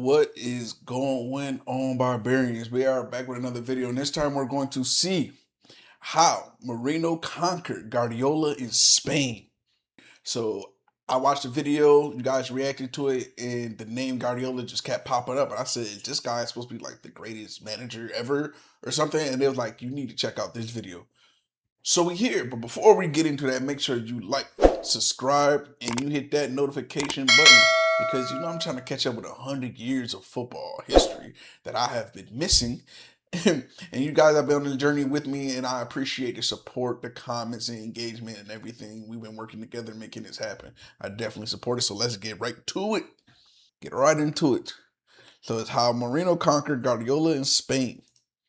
What is going on, barbarians? We are back with another video, and this time we're going to see how Mourinho conquered Guardiola in Spain. So I watched the video, you guys reacted to it, and the name Guardiola just kept popping up. And I said, this guy is supposed to be like the greatest manager ever or something. And they was like, you need to check out this video. So we here, but before we get into that, make sure you like, subscribe, and you hit that notification button because I'm trying to catch up with 100 years of football history that I have been missing. And you guys have been on the journey with me, and I appreciate the support, the comments, and engagement, and everything. We've been working together making this happen. I definitely support it, so let's get right to it. Get right into it. So it's how Mourinho conquered Guardiola in Spain.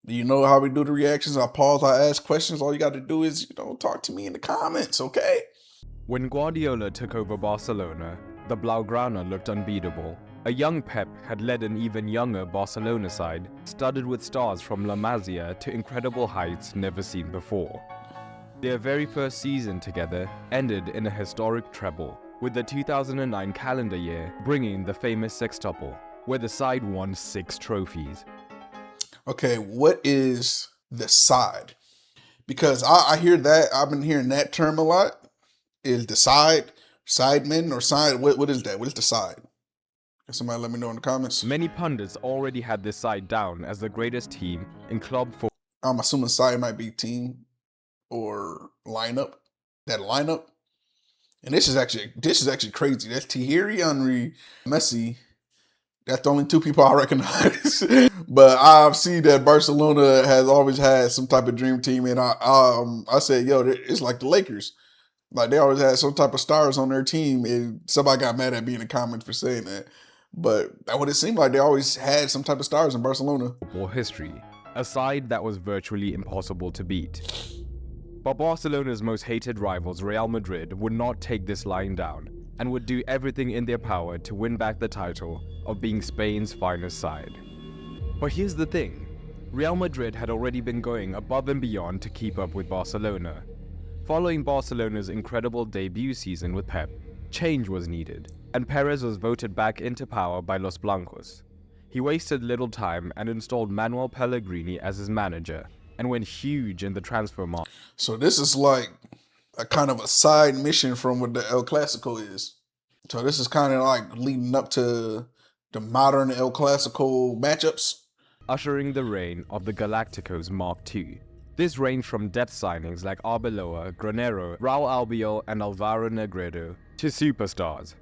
Do you know how we do the reactions? I pause, I ask questions. All you got to do is, talk to me in the comments, okay? When Guardiola took over Barcelona, the Blaugrana looked unbeatable. A young Pep had led an even younger Barcelona side, studded with stars from La Masia to incredible heights never seen before. Their very first season together ended in a historic treble, with the 2009 calendar year bringing the famous sextuple, where the side won 6 trophies. Okay, what is the side? Because I hear that, I've been hearing that term a lot. Is the sidemen or side? What is that? What is the side? Can somebody let me know in the comments? Many pundits already had this side down as the greatest team in club football. I'm assuming side might be team or lineup. That lineup. And this is actually crazy. That's Thierry Henry, Messi. That's the only 2 people I recognize. But I've seen that Barcelona has always had some type of dream team, and I said, yo, it's like the Lakers. Like they always had some type of stars on their team, and somebody got mad at me in the comments for saying that. But that would it seemed like they always had some type of stars in Barcelona. History, a side that was virtually impossible to beat. But Barcelona's most hated rivals, Real Madrid, would not take this lying down and would do everything in their power to win back the title of being Spain's finest side. But here's the thing, Real Madrid had already been going above and beyond to keep up with Barcelona. Following Barcelona's incredible debut season with Pep, change was needed, and Perez was voted back into power by Los Blancos. He wasted little time and installed Manuel Pellegrini as his manager, and went huge in the transfer market. So this is like a kind of a side mission from what the El Clasico is. So this is kind of like leading up to the modern El Clasico matchups. Ushering the reign of the Galacticos Mark II. This ranged from depth signings like Arbeloa, Granero, Raul Albiol and Alvaro Negredo to superstars.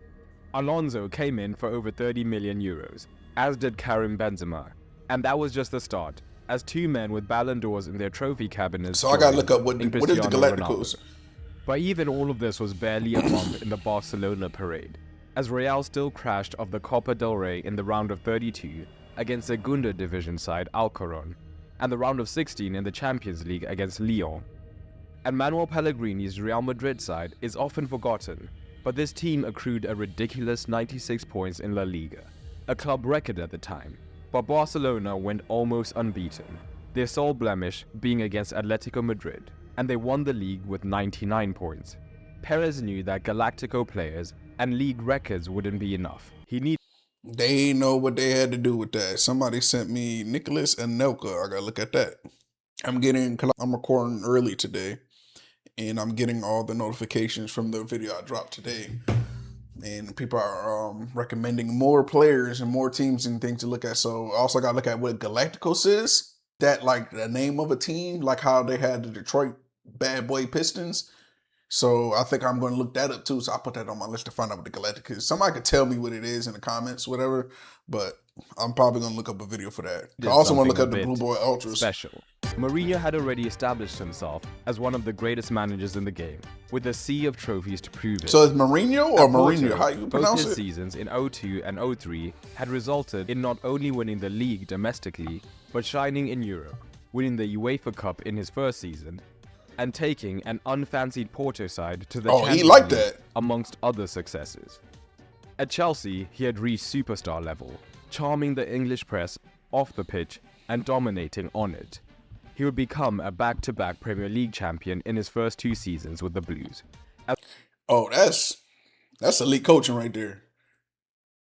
Alonso came in for over 30 million euros, as did Karim Benzema. And that was just the start, as 2 men with Ballon d'Ors in their trophy cabinets. So I gotta look up what is the Galacticos. But even all of this was barely a bump in the Barcelona parade, as Real still crashed off the Copa del Rey in the round of 32 against Segunda Division side Alcorcón, and the round of 16 in the Champions League against Lyon. And Manuel Pellegrini's Real Madrid side is often forgotten, but this team accrued a ridiculous 96 points in La Liga, a club record at the time. But Barcelona went almost unbeaten, their sole blemish being against Atletico Madrid, and they won the league with 99 points. Perez knew that Galactico players and league records wouldn't be enough. They know what they had to do with that. Somebody sent me Nicholas Anelka. I gotta look at that. I'm recording early today, and I'm getting all the notifications from the video I dropped today. And people are recommending more players and more teams and things to look at. So I also got to look at what Galacticos is. That like the name of a team, like how they had the Detroit Bad Boy Pistons. So I think I'm going to look that up too. So I put that on my list to find out what the Galacticos is. Somebody could tell me what it is in the comments, whatever. But I'm probably going to look up a video for that. I also want to look up the Blue Boy Ultras. Special. Mourinho had already established himself as one of the greatest managers in the game, with a sea of trophies to prove it. So it's Mourinho or Mourinho? How you pronounce it? Both his seasons in 02 and 03 had resulted in not only winning the league domestically, but shining in Europe, winning the UEFA Cup in his first season, and taking an unfancied Porto side to the Champions League, amongst other successes. At Chelsea, he had reached superstar level, charming the English press off the pitch and dominating on it. He would become a back-to-back Premier League champion in his first 2 seasons with the Blues. Oh, that's elite coaching right there.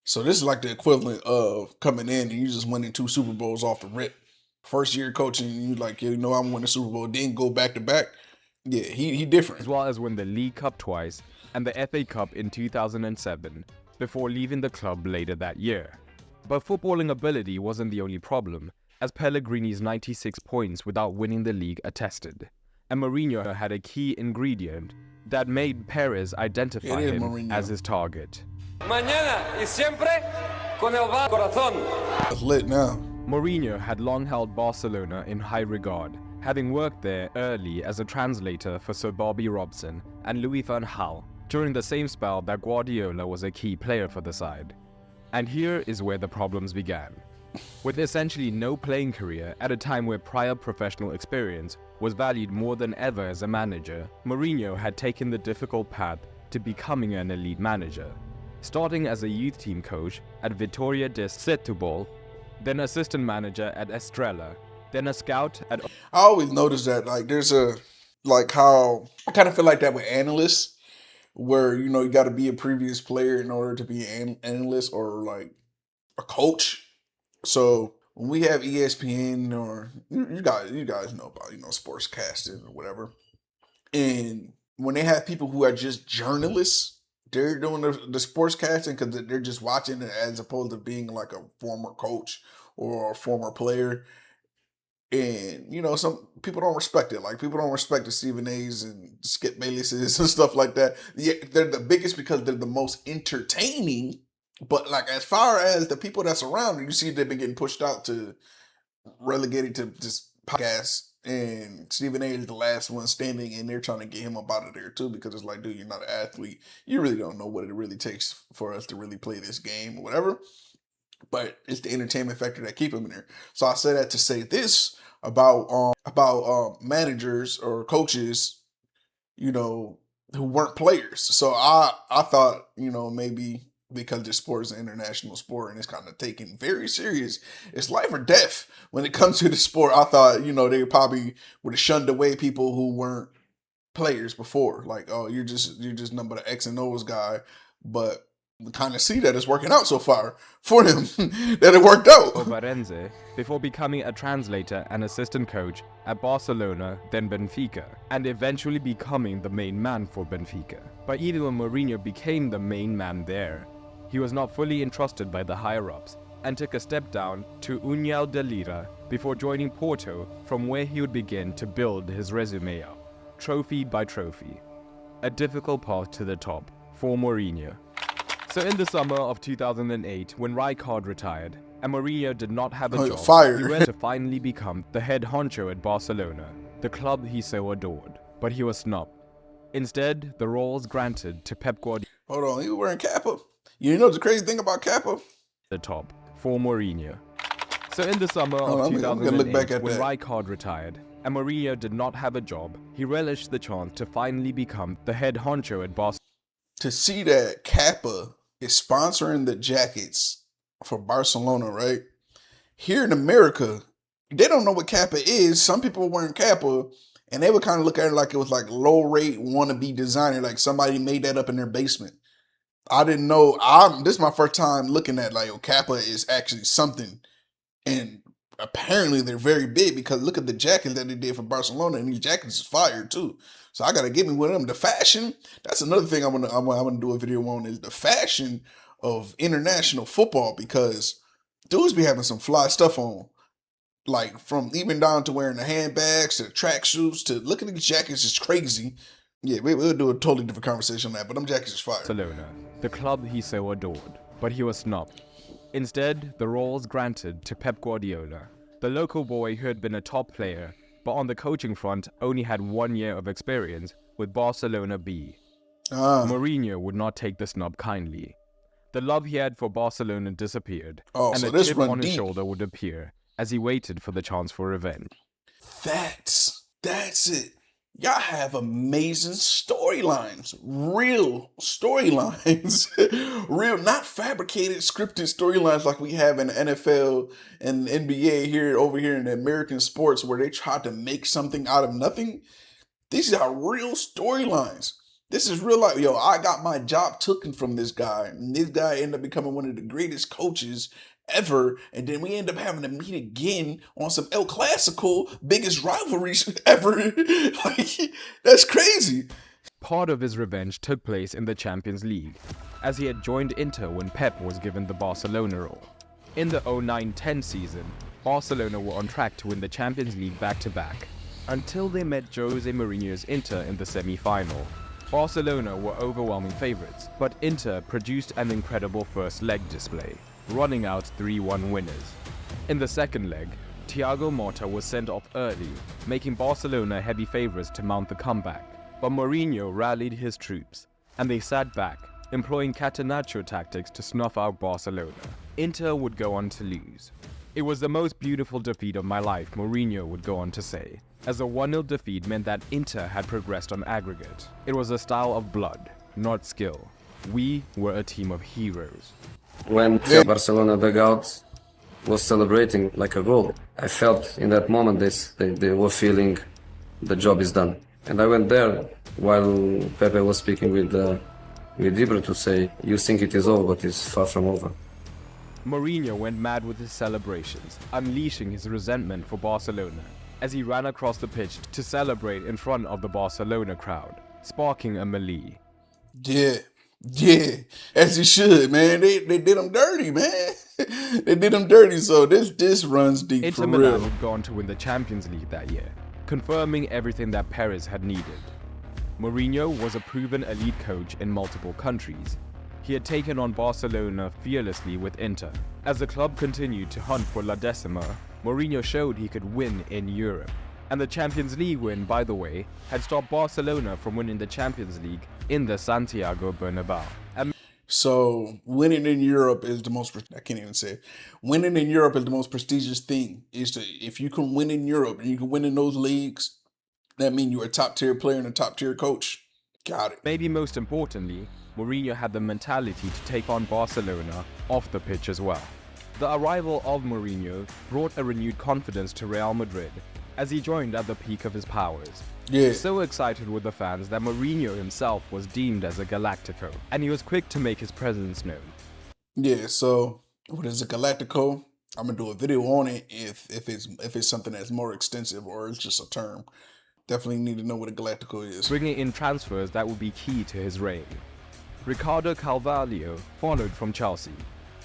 So this is like the equivalent of coming in and you just winning 2 Super Bowls off the rip. First year coaching, you like, you know, I'm winning Super Bowl, then go back to back. Yeah, he different. As well as win the League Cup twice and the FA Cup in 2007 before leaving the club later that year. But footballing ability wasn't the only problem, as Pellegrini's 96 points without winning the league attested. And Mourinho had a key ingredient that made Perez identify him Mourinho as his target. Mañana y siempre con el corazón. It's lit now. Mourinho had long held Barcelona in high regard, having worked there early as a translator for Sir Bobby Robson and Louis van Gaal during the same spell that Guardiola was a key player for the side. And here is where the problems began. With essentially no playing career at a time where prior professional experience was valued more than ever as a manager, Mourinho had taken the difficult path to becoming an elite manager, starting as a youth team coach at Vitória de Setúbal, then assistant manager at Estrela, then a scout at... I always notice that, like, there's a, like how, I kind of feel like that with analysts, where, you know, you got to be a previous player in order to be an analyst or like a coach. So when we have ESPN or you guys know about, you know, sports casting or whatever, and when they have people who are just journalists, they're doing the sports casting because they're just watching it as opposed to being like a former coach or a former player. And, you know, some people don't respect it. Like, people don't respect the Stephen A's and Skip Baylesses and stuff like that. Yeah, they're the biggest because they're the most entertaining. But, like, as far as the people that's around, you see they've been getting pushed out to relegated to just podcast. And Stephen A is the last one standing, and they're trying to get him up out of there, too, because it's like, dude, you're not an athlete. You really don't know what it really takes for us to really play this game or whatever. But it's the entertainment factor that keep him in there. So I say that to say this about managers or coaches, you know, who weren't players. So I thought, you know, maybe because this sport is an international sport and it's kind of taken very serious, it's life or death when it comes to the sport. I thought, you know, they probably would have shunned away people who weren't players before. Like, oh, you're just number the X and O's guy, but we kind of see that it's working out so far for him, that it worked out. Obarense, before becoming a translator and assistant coach at Barcelona, then Benfica, and eventually becoming the main man for Benfica. But even when Mourinho became the main man there, he was not fully entrusted by the higher-ups and took a step down to União de Lira before joining Porto, from where he would begin to build his resume up, trophy by trophy. A difficult path to the top for Mourinho. So in the summer of 2008, when Rijkaard retired and Mourinho did not have a job, he went to finally become the head honcho at Barcelona, the club he so adored. But he was snubbed. Instead, the role was granted to Pep Guardiola. Hold on, he was wearing Kappa. You know the crazy thing about Kappa? The top for Mourinho. So in the summer of 2008, when Rijkaard retired and Mourinho did not have a job, he relished the chance to finally become the head honcho at Barcelona. To see that Kappa is sponsoring the jackets for Barcelona, right? Here in America, they don't know what Kappa is. Some people were wearing Kappa, and they would kind of look at it like it was like low rate wannabe designer, like somebody made that up in their basement. I didn't know. This is my first time looking at like, oh, Kappa is actually something, and apparently they're very big because look at the jackets that they did for Barcelona, and these jackets is fire too. So I gotta get me with them. The fashion, that's another thing I'm gonna do a video on, is the fashion of international football, because dudes be having some fly stuff on. Like, from even down to wearing the handbags to the tracksuits to looking at these jackets is crazy. Yeah, we'll do a totally different conversation on that, but them jackets is fire. Barcelona, the club he so adored, but he was snubbed. Instead, the role was granted to Pep Guardiola, the local boy who had been a top player, but on the coaching front only had 1 year of experience with Barcelona B. Mourinho would not take the snub kindly. The love he had for Barcelona disappeared, and a chip on his shoulder would appear as he waited for the chance for revenge. That's it. Y'all have amazing storylines, real storylines, real, not fabricated, scripted storylines like we have in the NFL and the NBA over here in the American sports, where they try to make something out of nothing. These are real storylines. This is real life. Yo, I got my job taken from this guy. And this guy ended up becoming one of the greatest coaches ever. And then we end up having to meet again on some El Clasico, biggest rivalries ever. Like, that's crazy. Part of his revenge took place in the Champions League, as he had joined Inter when Pep was given the Barcelona role. In the 09-10 season, Barcelona were on track to win the Champions League back-to-back, until they met Jose Mourinho's Inter in the semi-final. Barcelona were overwhelming favourites, but Inter produced an incredible first leg display, running out 3-1 winners. In the second leg, Thiago Motta was sent off early, making Barcelona heavy favourites to mount the comeback. But Mourinho rallied his troops, and they sat back, employing catenaccio tactics to snuff out Barcelona. Inter would go on to lose. It was the most beautiful defeat of my life, Mourinho would go on to say, as a 1-0 defeat meant that Inter had progressed on aggregate. It was a style of blood, not skill. We were a team of heroes. When Barcelona dugout was celebrating like a goal, I felt in that moment they were feeling the job is done. And I went there while Pepe was speaking with Ibra to say, you think it is over, but it's far from over. Mourinho went mad with his celebrations, unleashing his resentment for Barcelona as he ran across the pitch to celebrate in front of the Barcelona crowd, sparking a melee. Yeah, as he should, man. They did him dirty, man. They did him dirty, so this runs deep Inter for Milan real. would go on to win the Champions League that year, confirming everything that Perez had needed. Mourinho was a proven elite coach in multiple countries. He had taken on Barcelona fearlessly with Inter. As the club continued to hunt for La Decima, Mourinho showed he could win in Europe. And the Champions League win, by the way, had stopped Barcelona from winning the Champions League in the Santiago Bernabeu. So winning in Europe is the most, I can't even say it. Winning in Europe is the most prestigious thing. If you can win in Europe and you can win in those leagues, that means you're a top tier player and a top tier coach. Got it. Maybe most importantly, Mourinho had the mentality to take on Barcelona off the pitch as well. The arrival of Mourinho brought a renewed confidence to Real Madrid as he joined at the peak of his powers. Yeah. So excited with the fans that Mourinho himself was deemed as a Galactico, and he was quick to make his presence known. Yeah, so what is a Galactico? I'm gonna do a video on it if it's something that's more extensive or it's just a term. Definitely need to know what a Galactico is. Bringing in transfers that would be key to his reign. Ricardo Carvalho followed from Chelsea.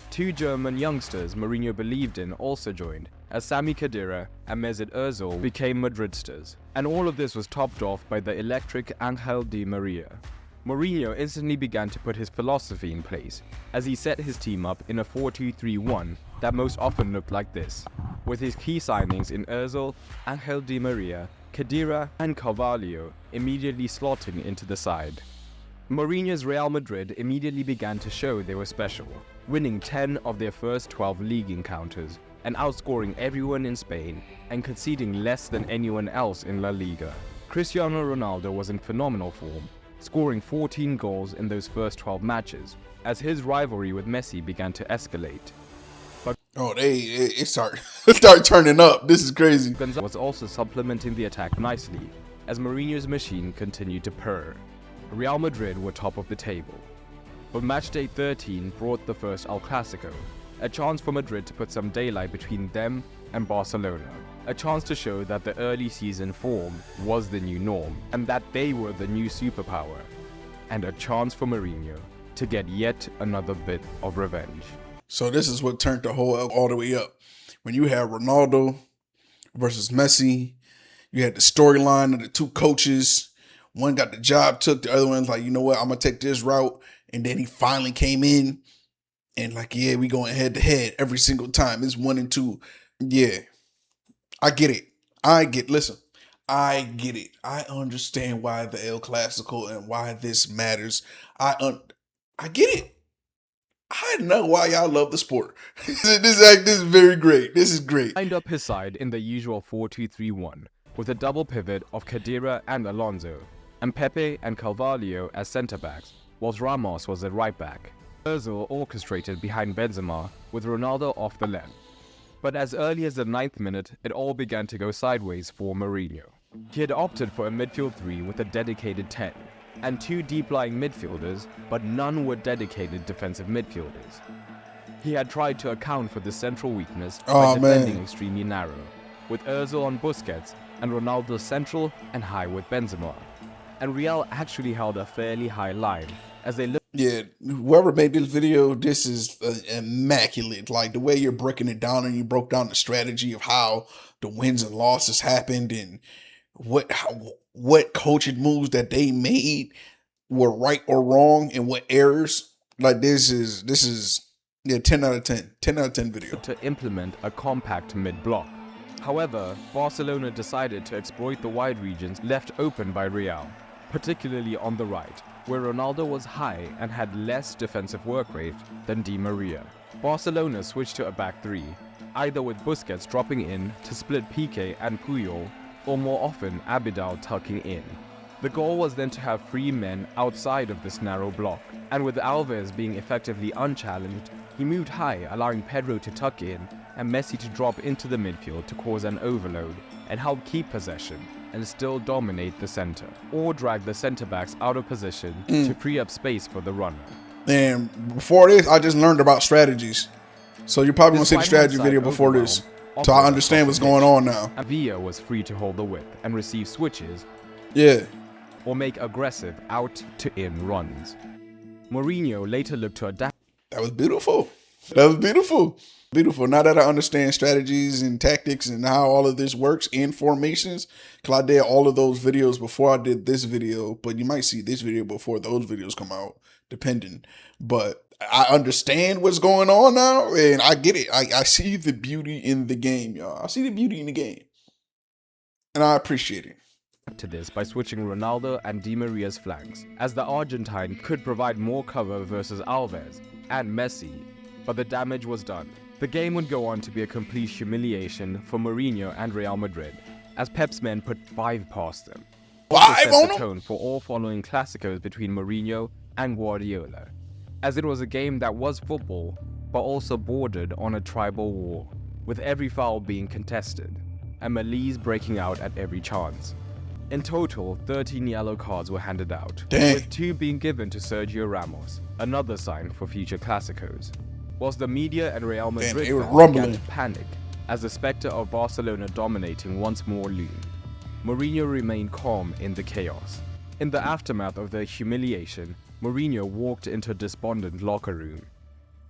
Two German youngsters Mourinho believed in also joined, as Sami Khedira and Mesut Ozil became Madridsters. And all of this was topped off by the electric Angel Di Maria. Mourinho instantly began to put his philosophy in place, as he set his team up in a 4-2-3-1 that most often looked like this, with his key signings in Ozil, Angel Di Maria, Khedira and Carvalho immediately slotting into the side. Mourinho's Real Madrid immediately began to show they were special, winning 10 of their first 12 league encounters and outscoring everyone in Spain and conceding less than anyone else in La Liga. Cristiano Ronaldo was in phenomenal form, scoring 14 goals in those first 12 matches, as his rivalry with Messi began to escalate. Oh, it start turning up. This is crazy. Gonzalez was also supplementing the attack nicely, as Mourinho's machine continued to purr. Real Madrid were top of the table. But matchday 13 brought the first El Clásico, a chance for Madrid to put some daylight between them and Barcelona, a chance to show that the early season form was the new norm and that they were the new superpower, and a chance for Mourinho to get yet another bit of revenge. So this is what turned the whole all the way up. When you have Ronaldo versus Messi, you had the storyline of the two coaches. One got the job took, the other one's like, you know what, I'm going to take this route. And then he finally came in and like, yeah, we going head to head every single time. It's 1 and 2. Yeah, I get it. I get it. I understand why the El Clasico and why this matters. I get it. I know why y'all love the sport. This is very great. This is great. Lined up his side in the usual 4-2-3-1 with a double pivot of Khedira and Alonso, and Pepe and Carvalho as centre-backs, whilst Ramos was at right-back. Ozil orchestrated behind Benzema with Ronaldo off the left. But as early as the 9th minute, it all began to go sideways for Mourinho. He had opted for a midfield 3 with a dedicated 10, and 2 deep-lying midfielders, but none were dedicated defensive midfielders. He had tried to account for this central weakness by defending extremely narrow, with Ozil on Busquets and Ronaldo central and high with Benzema. And Real actually held a fairly high line as they looked. Yeah, whoever made this video, this is immaculate. Like the way you're breaking it down, and you broke down the strategy of how the wins and losses happened, and what coaching moves that they made were right or wrong, and what errors. Like this is 10 out of 10. 10 out of 10 video. To implement a compact mid-block. However, Barcelona decided to exploit the wide regions left open by Real, particularly on the right, where Ronaldo was high and had less defensive work rate than Di Maria. Barcelona switched to a back three, either with Busquets dropping in to split Piqué and Puyol, or more often Abidal tucking in. The goal was then to have 3 men outside of this narrow block, and with Alves being effectively unchallenged, he moved high, allowing Pedro to tuck in and Messi to drop into the midfield to cause an overload and help keep possession and still dominate the center, or drag the center-backs out of position to free up space for the runner. And before this, I just learned about strategies. So you're probably going to see the strategy video before this. So I understand what's going on now. Villa was free to hold the width and receive switches. Yeah. Or make aggressive out-to-in runs. Mourinho later looked to adapt. That was beautiful. That was beautiful. Beautiful. Now that I understand strategies and tactics and how all of this works in formations, because I did all of those videos before I did this video, but you might see this video before those videos come out, depending. But I understand what's going on now, and I get it. I see the beauty in the game, y'all. I see the beauty in the game, and I appreciate it. To this by switching Ronaldo and Di Maria's flanks, as the Argentine could provide more cover versus Alves and Messi, but the damage was done. The game would go on to be a complete humiliation for Mourinho and Real Madrid, as Pep's men put 5 past them. Also set the tone for all following Clasicos between Mourinho and Guardiola, as it was a game that was football, but also bordered on a tribal war, with every foul being contested, and melees breaking out at every chance. In total, 13 yellow cards were handed out, with 2 being given to Sergio Ramos, another sign for future Clasicos. Whilst the media and Real Madrid began to panic as the spectre of Barcelona dominating once more loomed, Mourinho remained calm in the chaos. In the aftermath of the humiliation, Mourinho walked into a despondent locker room.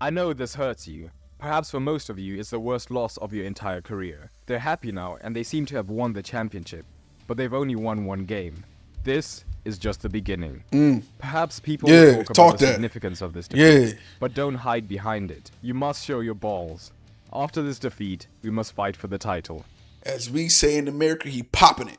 I know this hurts you. Perhaps for most of you it's the worst loss of your entire career. They're happy now and they seem to have won the championship, but they've only won 1 game. This is just the beginning. Perhaps people will talk about the significance of this defeat, but don't hide behind it. You must show your balls. After this defeat, we must fight for the title. As we say in America, he popping it.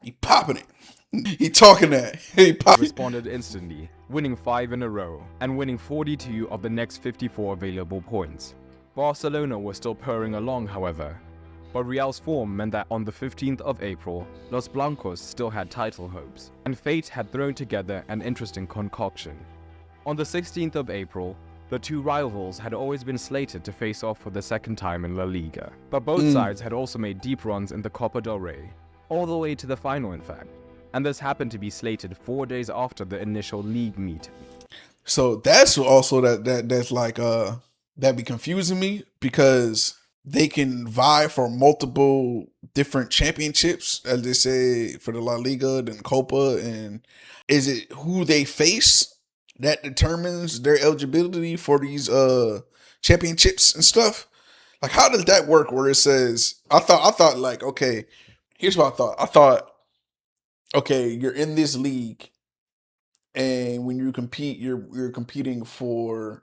He popping it. He talking that. He popping. Responded instantly, winning 5 in a row and winning 42 of the next 54 available points. Barcelona was still purring along, however, but Real's form meant that on the 15th of April, Los Blancos still had title hopes, and fate had thrown together an interesting concoction. On the 16th of April, the 2 rivals had always been slated to face off for the 2nd time in La Liga, but both sides had also made deep runs in the Copa del Rey, all the way to the final in fact, and this happened to be slated 4 days after the initial league meeting. So that's also that's like that be confusing me, because they can vie for multiple different championships, as they say, for the La Liga and Copa. And is it who they face that determines their eligibility for these championships and stuff? Like, how does that work? Where it says, I thought like, okay, here's what I thought. I thought, okay, you're in this league, and when you compete, you're competing for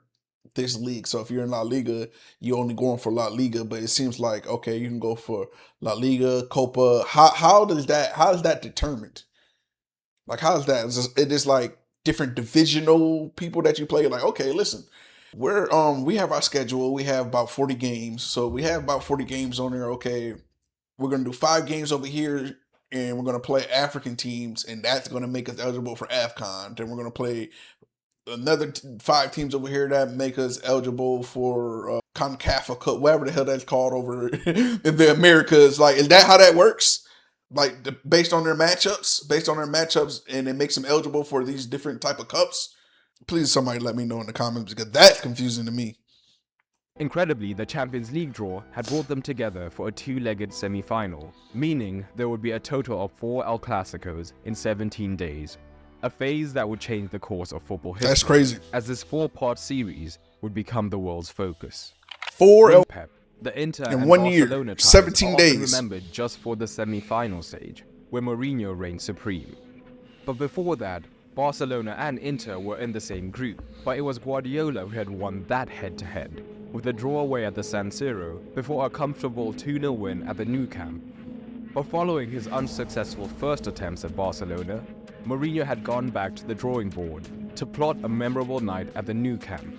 this league. So if you're in La Liga, you're only going for La Liga, but it seems like, okay, you can go for La Liga, Copa. How is that determined? Like, how is that? It is like different divisional people that you play. Like, okay, listen, we have our schedule. We have about 40 games. So we have about 40 games on there. Okay, we're gonna do 5 games over here, and we're gonna play African teams, and that's gonna make us eligible for AFCON. Then we're gonna play another 5 teams over here that make us eligible for CONCACAF Cup, whatever the hell that's called over in the Americas. Like, is that how that works? Like based on their matchups, and it makes them eligible for these different type of cups? Please, somebody let me know in the comments because that's confusing to me. Incredibly, the Champions League draw had brought them together for a two-legged semi-final, meaning there would be a total of 4 El Clasicos in 17 days, a phase that would change the course of football history. That's crazy. As this 4-part series would become the world's focus. 4 Pep, the Inter in and 1 year, Barcelona ties 17 are often days. remembered just for the semi-final stage, where Mourinho reigned supreme. But before that, Barcelona and Inter were in the same group, but it was Guardiola who had won that head-to-head, with a draw away at the San Siro before a comfortable 2-0 win at the Nou Camp. But following his unsuccessful first attempts at Barcelona, Mourinho had gone back to the drawing board to plot a memorable night at the Nou Camp.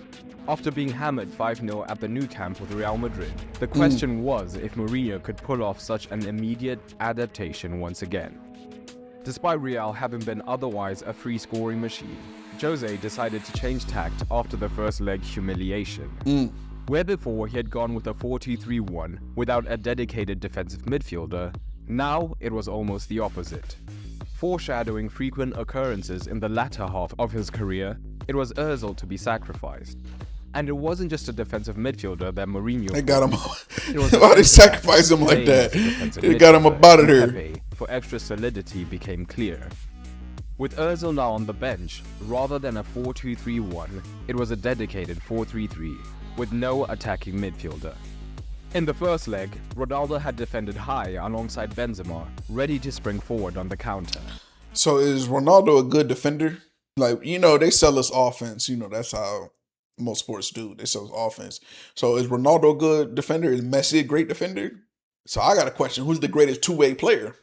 After being hammered 5-0 at the Nou Camp with Real Madrid, the question was if Mourinho could pull off such an immediate adaptation once again. Despite Real having been otherwise a free-scoring machine, Jose decided to change tact after the first leg humiliation. Where before he had gone with a 4-2-3-1 without a dedicated defensive midfielder, now it was almost the opposite. Foreshadowing frequent occurrences in the latter half of his career, it was Ozil to be sacrificed. And it wasn't just a defensive midfielder that Mourinho... They got him. Why they sacrifice him like that? They got him up out of there. Pepe, for extra solidity, became clear. With Ozil now on the bench, rather than a 4-2-3-1, it was a dedicated 4-3-3, with no attacking midfielder. In the first leg, Ronaldo had defended high alongside Benzema, ready to spring forward on the counter. So is Ronaldo a good defender? Like, they sell us offense. That's how most sports do. They sell us offense. So is Ronaldo a good defender? Is Messi a great defender? So I got a question. Who's the greatest two-way player?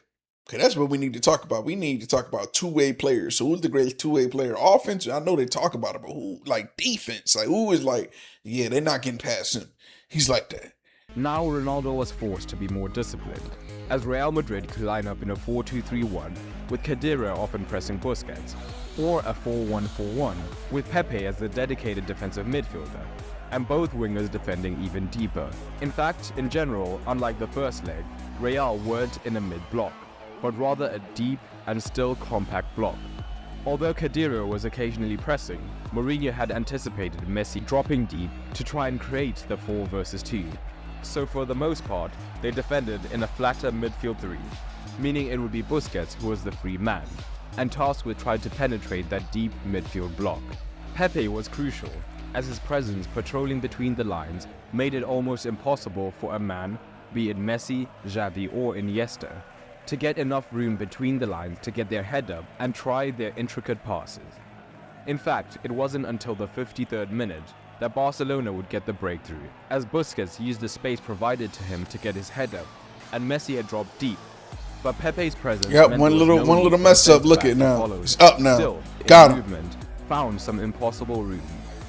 Okay, that's what we need to talk about. We need to talk about two-way players. So who's the greatest two-way player? Offense, I know they talk about it, but who, like defense? Like who is like, yeah, they're not getting past him. He's like that. Now Ronaldo was forced to be more disciplined, as Real Madrid could line up in a 4-2-3-1 with Khedira often pressing Busquets, or a 4-1-4-1 with Pepe as the dedicated defensive midfielder, and both wingers defending even deeper. In fact, in general, unlike the first leg, Real weren't in a mid-block, but rather a deep and still compact block. Although Khedira was occasionally pressing, Mourinho had anticipated Messi dropping deep to try and create the 4 versus 2. So for the most part, they defended in a flatter midfield 3, meaning it would be Busquets who was the free man, and tasked with trying to penetrate that deep midfield block. Pepe was crucial, as his presence patrolling between the lines made it almost impossible for a man, be it Messi, Xavi or Iniesta, to get enough room between the lines to get their head up and try their intricate passes. In fact, it wasn't until the 53rd minute that Barcelona would get the breakthrough, as Busquets used the space provided to him to get his head up, and Messi had dropped deep. But Pepe's presence meant one there was little no need for mess the up. Look centre-back at to now. follow It's him. up now. Still, Got his him. movement found some impossible room,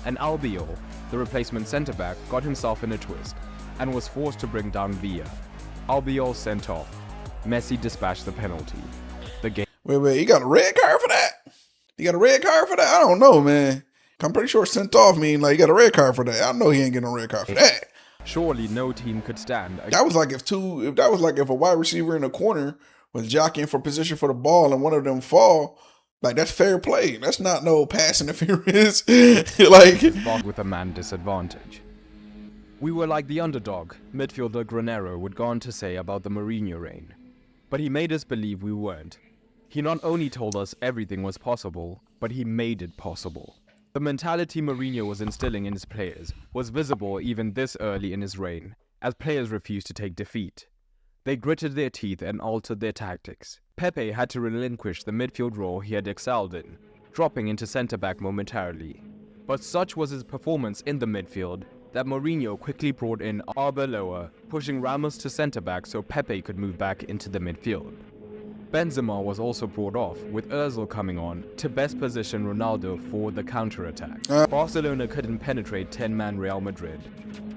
and Albiol, the replacement centre-back, got himself in a twist, and was forced to bring down Villa. Albiol sent off. Messi dispatched the penalty. The game. Wait, you got a red card for that? You got a red card for that? I don't know, man. I'm pretty sure sent off mean like you got a red card for that. I know he ain't getting a red card for that. Surely no team could stand. That was like if a wide receiver in the corner was jockeying for position for the ball and one of them fall, like that's fair play. That's not no pass interference. Like with a man disadvantage. We were like the underdog, midfielder Granero would go on to say about the Mourinho reign. But he made us believe we weren't. He not only told us everything was possible, but he made it possible. The mentality Mourinho was instilling in his players was visible even this early in his reign, as players refused to take defeat. They gritted their teeth and altered their tactics. Pepe had to relinquish the midfield role he had excelled in, dropping into centre-back momentarily. But such was his performance in the midfield that Mourinho quickly brought in Arbeloa, pushing Ramos to centre-back so Pepe could move back into the midfield. Benzema was also brought off, with Ozil coming on to best position Ronaldo for the counter-attack. Barcelona couldn't penetrate 10-man Real Madrid.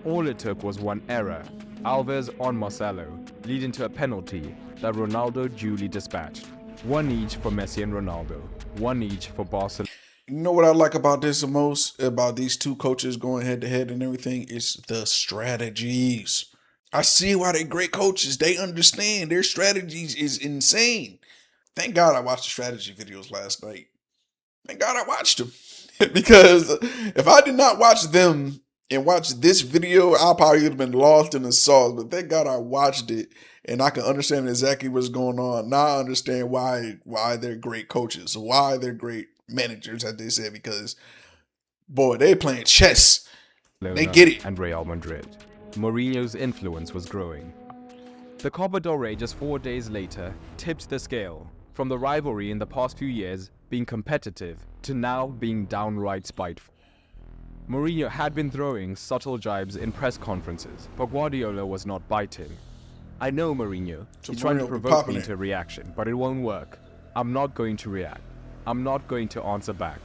All it took was one error, Alves on Marcelo, leading to a penalty that Ronaldo duly dispatched. One each for Messi and Ronaldo, one each for Barcelona. You know what I like about this the most, about these two coaches going head to head and everything, is the strategies. I see why they're great coaches. They understand their strategies is insane. Thank God I watched the strategy videos last night. Thank God I watched them. Because if I did not watch them and watch this video, I probably would have been lost in the sauce. But thank God I watched it and I can understand exactly what's going on. Now I understand why they're great coaches, why they're great managers, as they said, because boy, they playing chess. They Barcelona get it. and Real Madrid. Mourinho's influence was growing. The Copa del Rey just 4 days later tipped the scale from the rivalry in the past few years being competitive to now being downright spiteful. Mourinho had been throwing subtle jibes in press conferences, but Guardiola was not biting. I know Mourinho, he's trying to Mourinho be provoke popping me it. to reaction, but it won't work. I'm not going to react. I'm not going to answer back.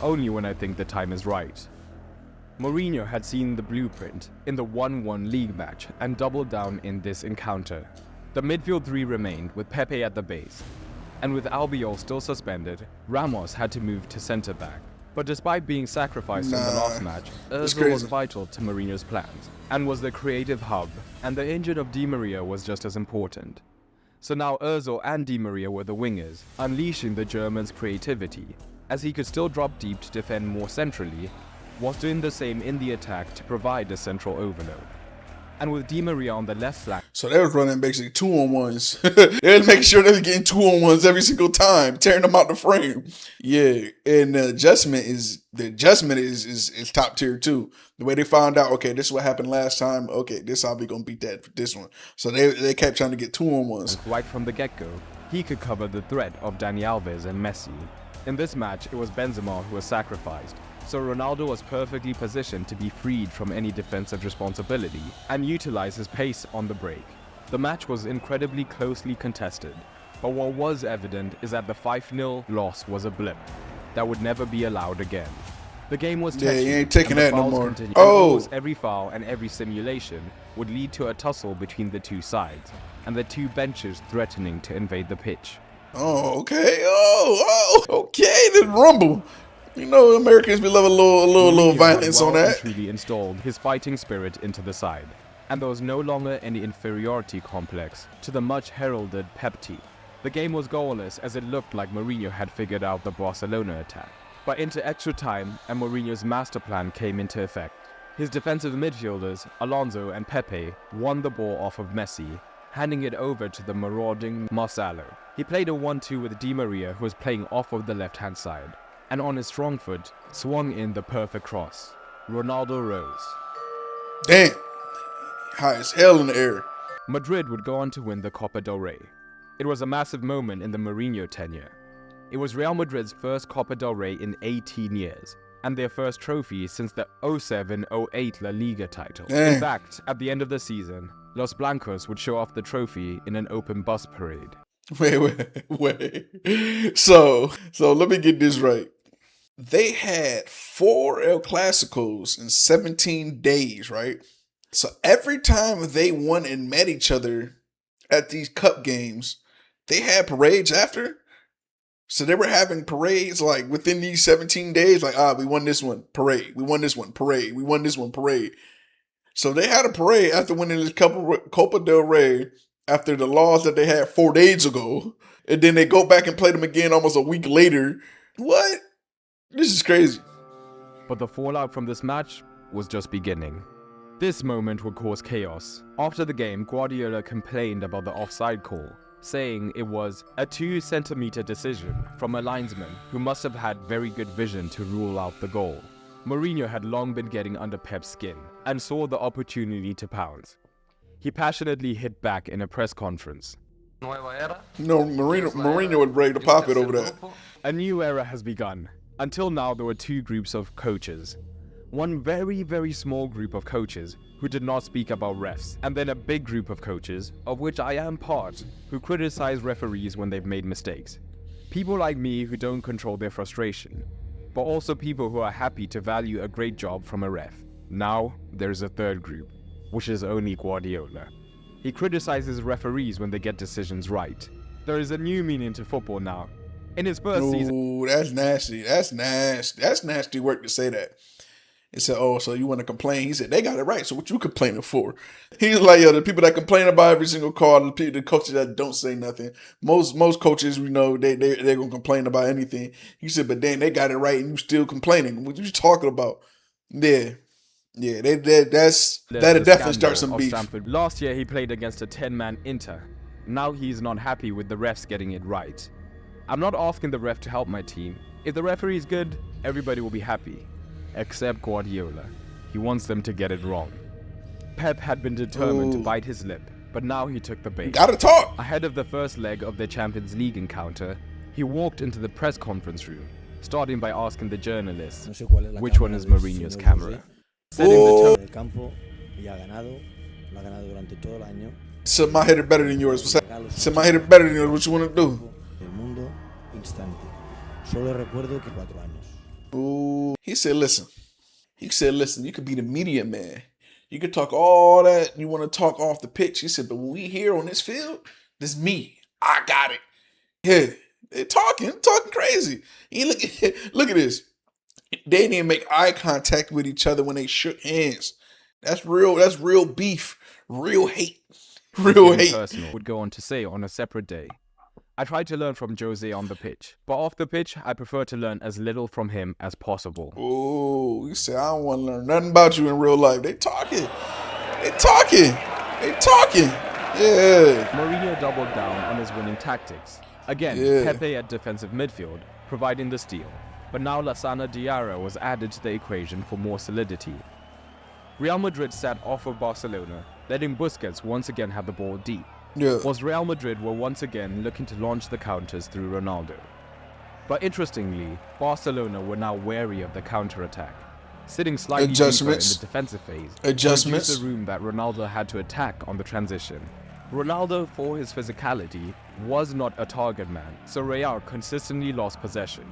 Only when I think the time is right. Mourinho had seen the blueprint in the 1-1 league match and doubled down in this encounter. The midfield three remained with Pepe at the base, and with Albiol still suspended, Ramos had to move to centre-back. But despite being sacrificed in the last match, Ozil was vital to Mourinho's plans, and was the creative hub, and the injury of Di Maria was just as important. So now Ozil and Di Maria were the wingers, unleashing the German's creativity, as he could still drop deep to defend more centrally, whilst doing the same in the attack to provide a central overload. And with Di Maria on the left flank, So they was running basically 2-on-1s. They was making sure they was getting 2-on-1s every single time, tearing them out the frame. Yeah, and the adjustment is top tier too. The way they found out, okay, this is what happened last time. Okay, this how we gonna beat that for this one. So they kept trying to get 2-on-1s. right from the get-go, he could cover the threat of Dani Alves and Messi. In this match, it was Benzema who was sacrificed, so Ronaldo was perfectly positioned to be freed from any defensive responsibility and utilize his pace on the break. The match was incredibly closely contested, but what was evident is that the 5-0 loss was a blip that would never be allowed again. The game was Yeah, touchy, you ain't taking and the that no fouls more. continued. Oh! Almost every foul and every simulation would lead to a tussle between the two sides, and the two benches threatening to invade the pitch. Oh, okay. Okay. This rumble. You know, Americans be loving a little Mourinho had violence on well and that. truly installed his fighting spirit into the side, and there was no longer any inferiority complex to the much heralded Pep team. The game was goalless as it looked like Mourinho had figured out the Barcelona attack. But into extra time and Mourinho's master plan came into effect. His defensive midfielders, Alonso and Pepe, won the ball off of Messi, handing it over to the marauding Marcelo. He played a 1-2 with Di Maria, who was playing off of the left-hand side, and on his strong foot, swung in the perfect cross. Ronaldo rose. Damn. High as hell in the air. Madrid would go on to win the Copa del Rey. It was a massive moment in the Mourinho tenure. It was Real Madrid's first Copa del Rey in 18 years, and their first trophy since the 07-08 La Liga title. Damn. In fact, at the end of the season, Los Blancos would show off the trophy in an open bus parade. Wait. So let me get this right. They had 4 El Clasicos in 17 days, right? So every time they won and met each other at these cup games, they had parades after. So they were having parades like within these 17 days, like, we won this one, parade. We won this one, parade. We won this one, parade. So they had a parade after winning this Copa del Rey after the loss that they had 4 days ago. And then they go back and play them again almost a week later. What? This is crazy. But the fallout from this match was just beginning. This moment would cause chaos. After the game, Guardiola complained about the offside call, saying it was a 2-centimeter decision from a linesman who must have had very good vision to rule out the goal. Mourinho had long been getting under Pep's skin and saw the opportunity to pounce. He passionately hit back in a press conference. Mourinho would ready to pop it over that. A new era has begun. Until now, there were 2 groups of coaches. One very, very small group of coaches who did not speak about refs, and then a big group of coaches, of which I am part, who criticize referees when they've made mistakes. People like me who don't control their frustration, but also people who are happy to value a great job from a ref. Now, there's a third group, which is only Guardiola. He criticizes referees when they get decisions right. There is a new meaning to football now. In his first season... Ooh, that's nasty. That's nasty. That's nasty work to say that. and said, "Oh, so you want to complain?" He said, "They got it right. So what you complaining for?" He's like, "Yo, the people that complain about every single call, the coaches that don't say nothing. Most coaches, we know, they're gonna complain about anything." He said, "But then they got it right, and you still complaining. What you talking about?" Yeah, yeah, that'll definitely start some beef. Stamford. Last year, he played against a 10-man Inter. Now he's not happy with the refs getting it right. I'm not asking the ref to help my team. If the referee is good, everybody will be happy. Except Guardiola. He wants them to get it wrong. Pep had been determined to bite his lip, but now he took the bait. Gotta talk. Ahead of the first leg of their Champions League encounter, he walked into the press conference room, starting by asking the journalists, which one is Mourinho's camera? Setting the tone. So my header better than yours. What's that? So my header better than yours. What you want to do? Ooh. He said, listen. He said, listen, you could be the media man. You could talk all that you want to talk off the pitch. He said, but when we here on this field, this me. I got it. Yeah. They're talking crazy. Look at this. They didn't make eye contact with each other when they shook hands. That's real beef. Real hate. Real hate. Personal would go on to say on a separate day, I tried to learn from Jose on the pitch, but off the pitch, I prefer to learn as little from him as possible. Oh, you said, I don't want to learn nothing about you in real life. They talking. Yeah. Mourinho doubled down on his winning tactics. Again, Pepe at defensive midfield, providing the steal. But now Lassana Diarra was added to the equation for more solidity. Real Madrid sat off of Barcelona, letting Busquets once again have the ball deep. Whilst Real Madrid were once again looking to launch the counters through Ronaldo. But interestingly, Barcelona were now wary of the counter-attack, sitting slightly deeper in the defensive phase to reduce the room that Ronaldo had to attack on the transition. Ronaldo, for his physicality, was not a target man, so Real consistently lost possession,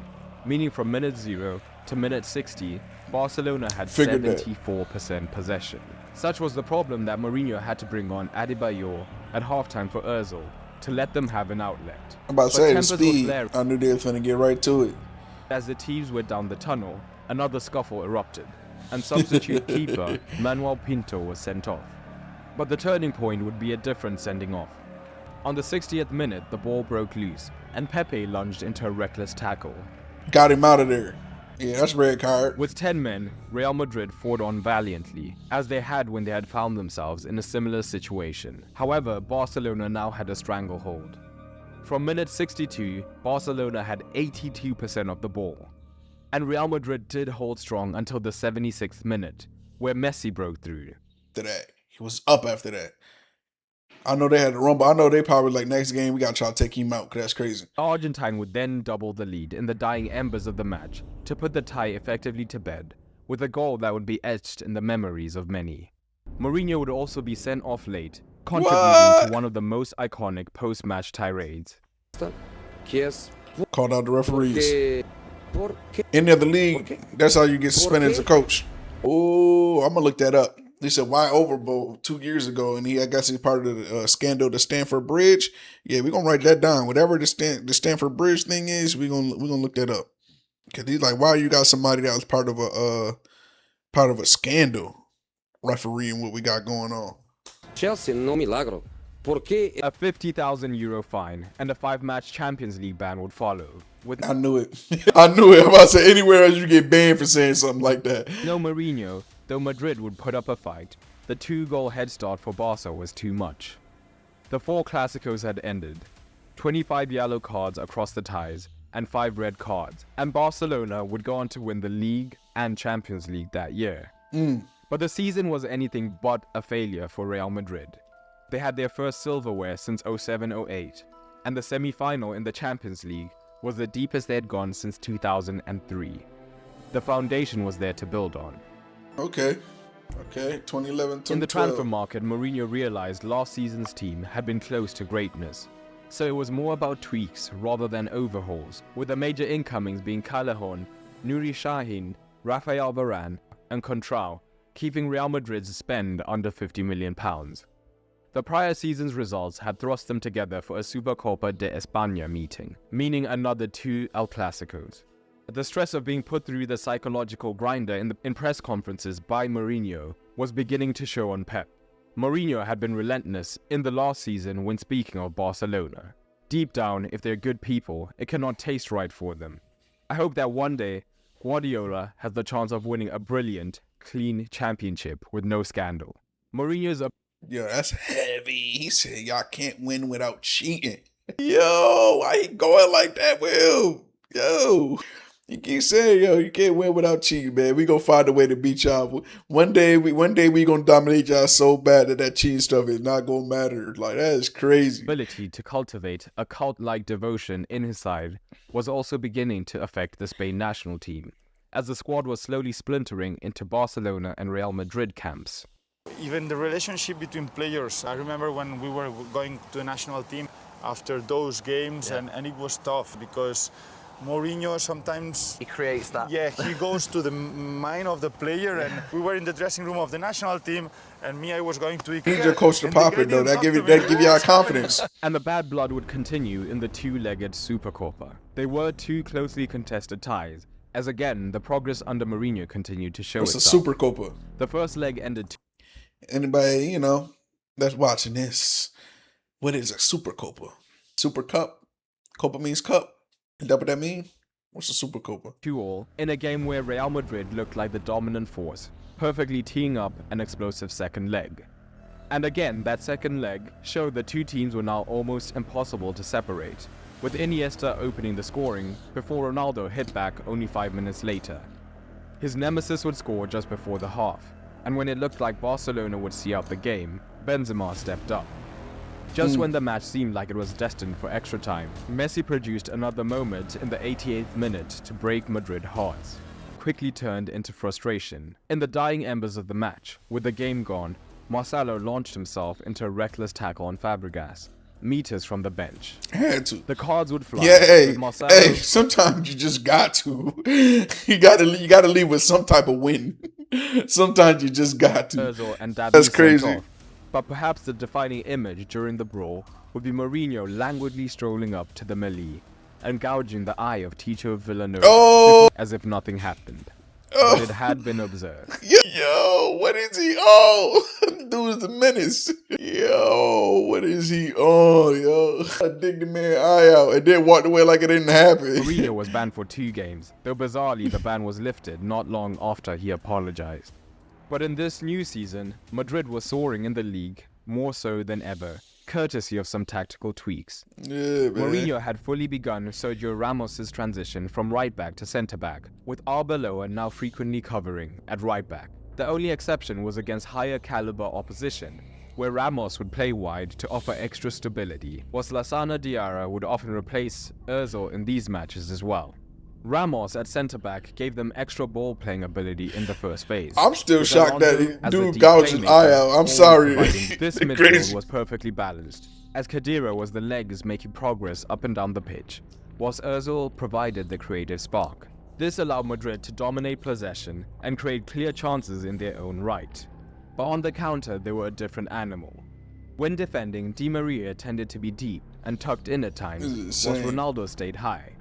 meaning from minute 0 to minute 60, Barcelona had 74% possession. Such was the problem that Mourinho had to bring on Adebayor at halftime for Ozil to let them have an outlet. I'm about to say the speed. I knew they were finna get right to it. As the teams went down the tunnel, another scuffle erupted, and substitute keeper Manuel Pinto was sent off. But the turning point would be a different sending off. On the 60th minute, the ball broke loose, and Pepe lunged into a reckless tackle. Got him out of there. Yeah, that's red card. With 10 men, Real Madrid fought on valiantly, as they had when they had found themselves in a similar situation. However, Barcelona now had a stranglehold. From minute 62, Barcelona had 82% of the ball. And Real Madrid did hold strong until the 76th minute, where Messi broke through. After that, he was up after that. I know they had the rumble. I know they probably like, next game, we got to try to take him out, because that's crazy. The Argentine would then double the lead in the dying embers of the match to put the tie effectively to bed, with a goal that would be etched in the memories of many. Mourinho would also be sent off late, contributing to one of the most iconic post-match tirades. Called out the referees. Any other league, that's how you get suspended as a coach. Oh, I'm going to look that up. They said why overboard 2 years ago, and I guess he's part of the scandal, the Stamford Bridge. Yeah, we're gonna write that down. Whatever the Stamford Bridge thing is, we're gonna look that up. Cause he's like, why you got somebody that was part of a scandal refereeing what we got going on? Chelsea no milagro. A €50,000 fine and a 5-match Champions League ban would follow. I knew it. I knew it. I'm about to say anywhere else you get banned for saying something like that. No Mourinho. Though Madrid would put up a fight, the 2-goal head start for Barca was too much. The 4 Clasicos had ended, 25 yellow cards across the ties, and 5 red cards, and Barcelona would go on to win the league and Champions League that year. But the season was anything but a failure for Real Madrid. They had their first silverware since 07-08, and the semi-final in the Champions League was the deepest they had gone since 2003. The foundation was there to build on. Okay, 2011, 2012. In the transfer market, Mourinho realized last season's team had been close to greatness. So it was more about tweaks rather than overhauls, with the major incomings being Callejon, Nuri Sahin, Rafael Varane, and Contrao, keeping Real Madrid's spend under £50 million. The prior season's results had thrust them together for a Supercopa de España meeting, meaning another 2 El Clasicos. The stress of being put through the psychological grinder in press conferences by Mourinho was beginning to show on Pep. Mourinho had been relentless in the last season when speaking of Barcelona. Deep down, if they're good people, it cannot taste right for them. I hope that one day, Guardiola has the chance of winning a brilliant, clean championship with no scandal. Mourinho's a... Yo, that's heavy. He said y'all can't win without cheating. Yo, why he going like that, Will? Yo, you keep saying, yo, you can't win without cheating, man. We gonna find a way to beat y'all. One day we gonna dominate y'all so bad that cheating stuff is not gonna matter. Like, that is crazy. Ability to cultivate a cult-like devotion in his side was also beginning to affect the Spain national team, as the squad was slowly splintering into Barcelona and Real Madrid camps. Even the relationship between players. I remember when we were going to the national team after those games, and it was tough because Mourinho sometimes... He creates that. Yeah, he goes to the mind of the player, and we were in the dressing room of the national team, and I was going to... He just coached to pop it, though. That give y'all confidence. And the bad blood would continue in the two-legged Supercopa. They were two closely contested ties, as again, the progress under Mourinho continued to show It's itself. a Supercopa. The first leg ended... Anybody, you know, that's watching this, what is a Super Copa? Super Cup? Copa means cup. Is that what that mean? What's a Super Copa? 2-2 in a game where Real Madrid looked like the dominant force, perfectly teeing up an explosive second leg. And again, that second leg showed the two teams were now almost impossible to separate, with Iniesta opening the scoring before Ronaldo hit back only 5 minutes later. His nemesis would score just before the half, and when it looked like Barcelona would see out the game, Benzema stepped up. Just when the match seemed like it was destined for extra time, Messi produced another moment in the 88th minute to break Madrid hearts. Quickly turned into frustration. In the dying embers of the match, with the game gone, Marcelo launched himself into a reckless tackle on Fabregas, meters from the bench. Had to. The cards would fly. Yeah, hey, Marcelo... hey, sometimes you just got to. You gotta leave with some type of win. Sometimes you just got to. And That's crazy. Off. But perhaps the defining image during the brawl would be Mourinho languidly strolling up to the melee and gouging the eye of Tito Vilanova as if nothing happened. But it had been observed. Yo, what is he on? Dude's the menace. Yo, what is he on, yo? I dig the man eye out and then walked away like it didn't happen. Mourinho was banned for 2 games, though bizarrely the ban was lifted not long after he apologized. But in this new season, Madrid was soaring in the league, more so than ever, courtesy of some tactical tweaks. Yeah, man. Mourinho had fully begun Sergio Ramos' transition from right-back to centre-back, with Arbeloa now frequently covering at right-back. The only exception was against higher-caliber opposition, where Ramos would play wide to offer extra stability, whilst Lassana Diarra would often replace Ozil in these matches as well. Ramos at centre-back gave them extra ball-playing ability in the first phase. I'm still shocked that Alonso dude gouged his eye out. I'm sorry. This midfield was perfectly balanced, as Khedira was the legs making progress up and down the pitch, whilst Ozil provided the creative spark. This allowed Madrid to dominate possession and create clear chances in their own right. But on the counter, they were a different animal. When defending, Di Maria tended to be deep and tucked in at times, whilst Ronaldo stayed high.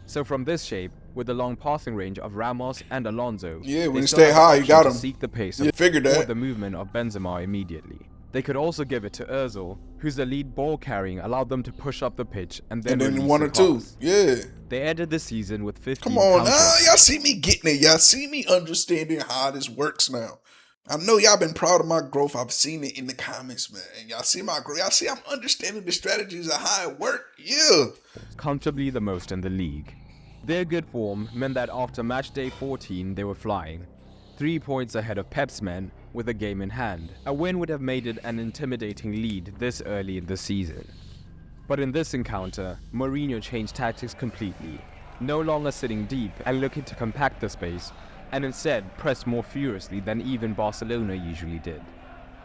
So from this shape, with the long passing range of Ramos and Alonso, when he stayed high, you got him. Seek the pace figured or that. the movement of Benzema immediately. They could also give it to Ozil, whose the lead ball carrying allowed them to push up the pitch and then one or two. Yeah. They ended the season with 15 Come on counters. now, y'all see me getting it. Y'all see me understanding how this works now. I know y'all been proud of my growth. I've seen it in the comments, man. Y'all see my growth. Y'all see I'm understanding the strategies of how it work. Yeah. Comfortably the most in the league. Their good form meant that after match day 14 they were flying, 3 points ahead of Pep's men with a game in hand. A win would have made it an intimidating lead this early in the season. But in this encounter, Mourinho changed tactics completely, no longer sitting deep and looking to compact the space, and instead pressed more furiously than even Barcelona usually did.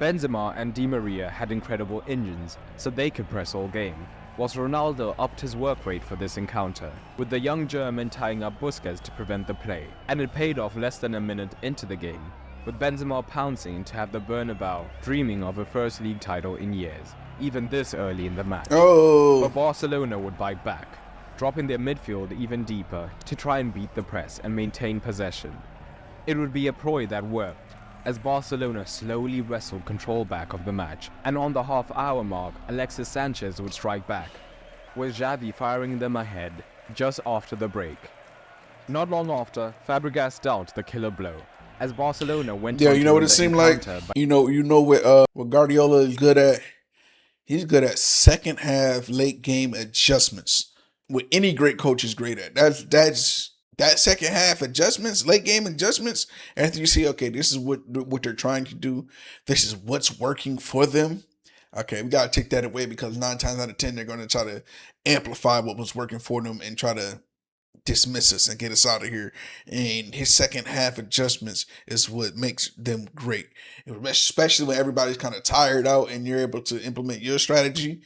Benzema and Di Maria had incredible engines, so they could press all game, whilst Ronaldo upped his work rate for this encounter, with the young German tying up Busquets to prevent the play. And it paid off less than a minute into the game, with Benzema pouncing to have the Bernabeu dreaming of a first league title in years, even this early in the match. But Barcelona would bite back, dropping their midfield even deeper to try and beat the press and maintain possession. It would be a ploy that worked, as Barcelona slowly wrestled control back of the match, and on the half-hour mark, Alexis Sanchez would strike back, with Xavi firing them ahead just after the break. Not long after, Fabregas dealt the killer blow, as Barcelona went on you to know what win it the seemed like? encounter by You know what Guardiola is good at? He's good at second half, late game adjustments. What any great coach is great at. That's that second half adjustments, late game adjustments. After you see, okay, this is what they're trying to do. This is what's working for them. Okay, we gotta take that away because 9 times out of 10 they're gonna try to amplify what was working for them and try to dismiss us and get us out of here. And his second half adjustments is what makes them great, especially when everybody's kind of tired out and you're able to implement your strategy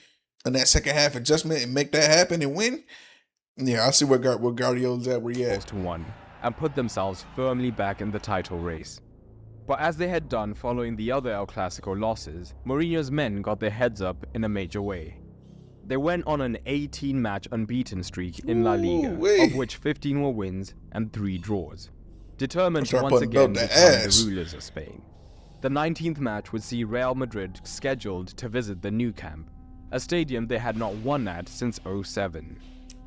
in that second half adjustment and make that happen and win. Yeah, I see where Guardiola's at. Where he at? to 1 and put themselves firmly back in the title race. But as they had done following the other El Clasico losses, Mourinho's men got their heads up in a major way. They went on an 18-match unbeaten streak in La Liga, of which 15 were wins and 3 draws, determined to once again become the rulers of Spain. The 19th match would see Real Madrid scheduled to visit the Nou Camp, a stadium they had not won at since 2007.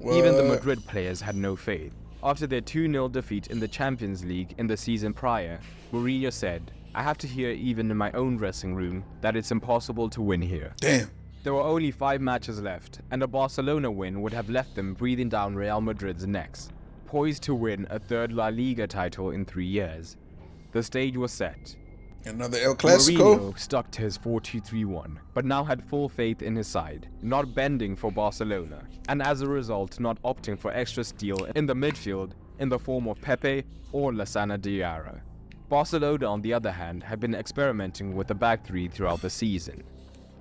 Even the Madrid players had no faith. After their 2-0 defeat in the Champions League in the season prior, Mourinho said, "I have to hear even in my own dressing room that it's impossible to win here." Damn. There were only 5 matches left, and a Barcelona win would have left them breathing down Real Madrid's necks, poised to win a 3rd La Liga title in 3 years. The stage was set. Another El Clasico. Mourinho stuck to his 4-2-3-1, but now had full faith in his side, not bending for Barcelona, and as a result not opting for extra steel in the midfield in the form of Pepe or Lassana Diarra. Barcelona, on the other hand, had been experimenting with the back 3 throughout the season.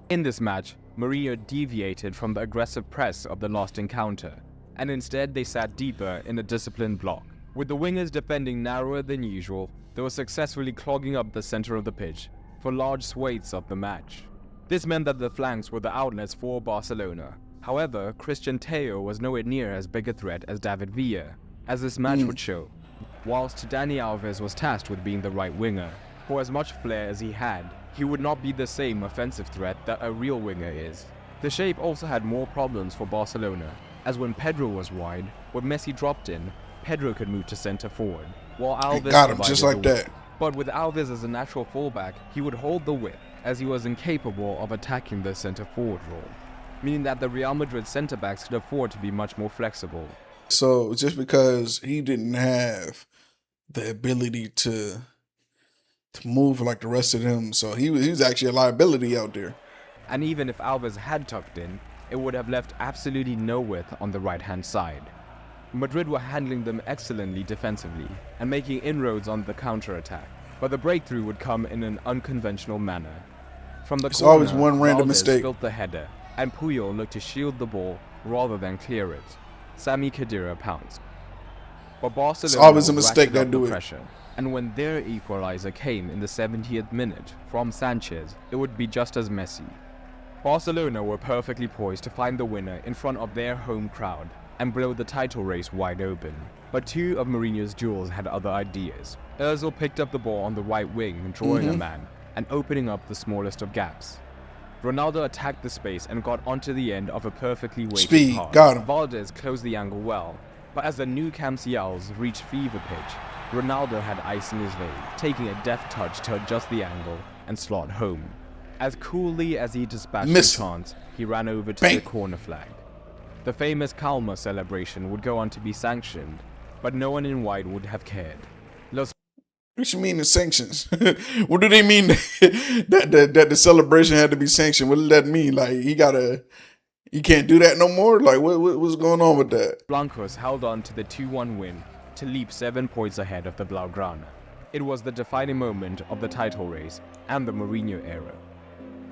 In this match, Mourinho deviated from the aggressive press of the last encounter, and instead they sat deeper in a disciplined block. With the wingers defending narrower than usual, they were successfully clogging up the center of the pitch for large swathes of the match. This meant that the flanks were the outlets for Barcelona. However, Christian Teo was nowhere near as big a threat as David Villa, as this match would show, whilst Dani Alves was tasked with being the right winger. For as much flair as he had, he would not be the same offensive threat that a real winger is. The shape also had more problems for Barcelona, as when Pedro was wide, when Messi dropped in, Pedro could move to center forward, while Alves got him just like that. But with Alves as a natural fullback, he would hold the width, as he was incapable of attacking the center forward role, meaning that the Real Madrid center backs could afford to be much more flexible. So just because he didn't have the ability to move like the rest of them, so he was actually a liability out there. And even if Alves had tucked in, it would have left absolutely no width on the right-hand side. Madrid were handling them excellently defensively and making inroads on the counter-attack, but the breakthrough would come in an unconventional manner. From the corner, always one random Valdez mistake. built the header, and Puyol looked to shield the ball rather than clear it. Sami Khedira pounced. But Barcelona always a mistake ratcheted that up do the it. pressure, and when their equalizer came in the 70th minute from Sanchez, it would be just as messy. Barcelona were perfectly poised to find the winner in front of their home crowd and blow the title race wide open. But 2 of Mourinho's duels had other ideas. Ozil picked up the ball on the right wing, drawing a man and opening up the smallest of gaps. Ronaldo attacked the space and got onto the end of a perfectly weighted pass. Got him. Valdez closed the angle well, but as the Nou Camp's yells reached fever pitch, Ronaldo had ice in his vein, taking a deft touch to adjust the angle and slot home. As coolly as he dispatched the chance, he ran over to the corner flag. The famous Calma celebration would go on to be sanctioned, but no one in white would have cared. What you mean the sanctions? What do they mean that the celebration had to be sanctioned? What did that mean? Like he can't do that no more? Like what's going on with that? Blancos held on to the 2-1 win to leap 7 points ahead of the Blaugrana. It was the defining moment of the title race and the Mourinho era.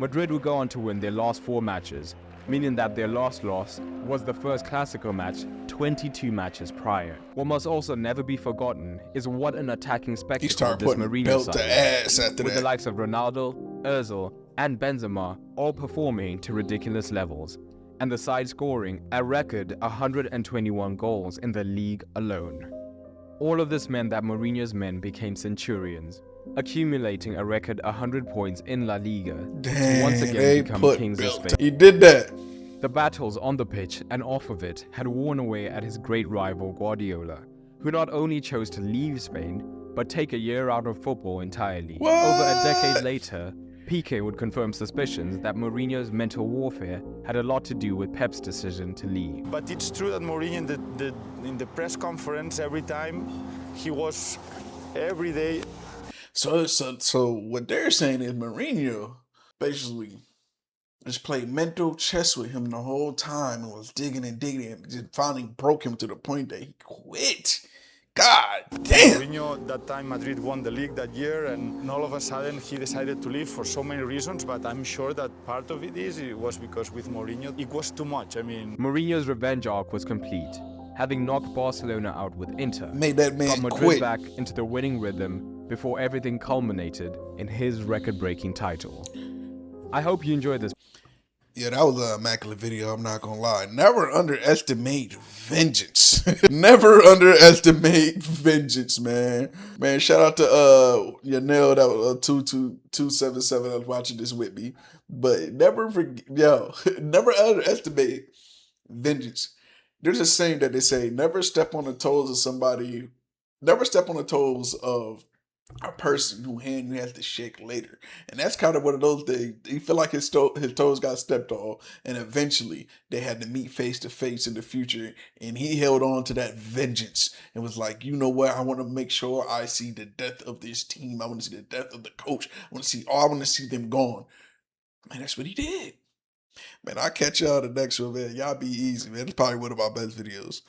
Madrid would go on to win their last 4 matches, meaning that their last loss was the first Clásico match 22 matches prior. What must also never be forgotten is what an attacking spectacle this Mourinho side was, with the likes of Ronaldo, Ozil, and Benzema all performing to ridiculous levels. and the side scoring a record 121 goals in the league alone. All of this meant that Mourinho's men became centurions, accumulating a record 100 points in La Liga to once Dang, again they become put kings of Spain. He did that. The battles on the pitch and off of it had worn away at his great rival Guardiola, who not only chose to leave Spain, but take a year out of football entirely. What? Over a decade later, Piqué would confirm suspicions that Mourinho's mental warfare had a lot to do with Pep's decision to leave. But it's true that Mourinho in the press conference every time, he was every day. So what they're saying is Mourinho basically just played mental chess with him the whole time and was digging and just finally broke him to the point that he quit. God damn. Mourinho, that time Madrid won the league that year, and all of a sudden he decided to leave for so many reasons, but I'm sure that part of it was because with Mourinho it was too much. I mean, Mourinho's revenge arc was complete, having knocked Barcelona out with Inter, Made that man got Madrid quit. back into the winning rhythm before everything culminated in his record-breaking title. I hope you enjoyed this. Yeah, that was an immaculate video, I'm not gonna lie. Never underestimate vengeance. Never underestimate vengeance, man. Man, shout out to Yanel, that was 22277 that was watching this with me. But never forget, never underestimate vengeance. There's a saying that they say, never step on the toes of somebody, never step on the toes of a person who hand you has to shake later. And that's kind of one of those things. He feel like his toes got stepped on, and eventually they had to meet face to face in the future, and he held on to that vengeance and was like, you know what, I want to make sure I see the death of this team. I want to see the death of the coach. I want to see them gone. Man, that's what he did. Man, I'll catch y'all the next one, man. Y'all be easy, man. It's probably one of my best videos.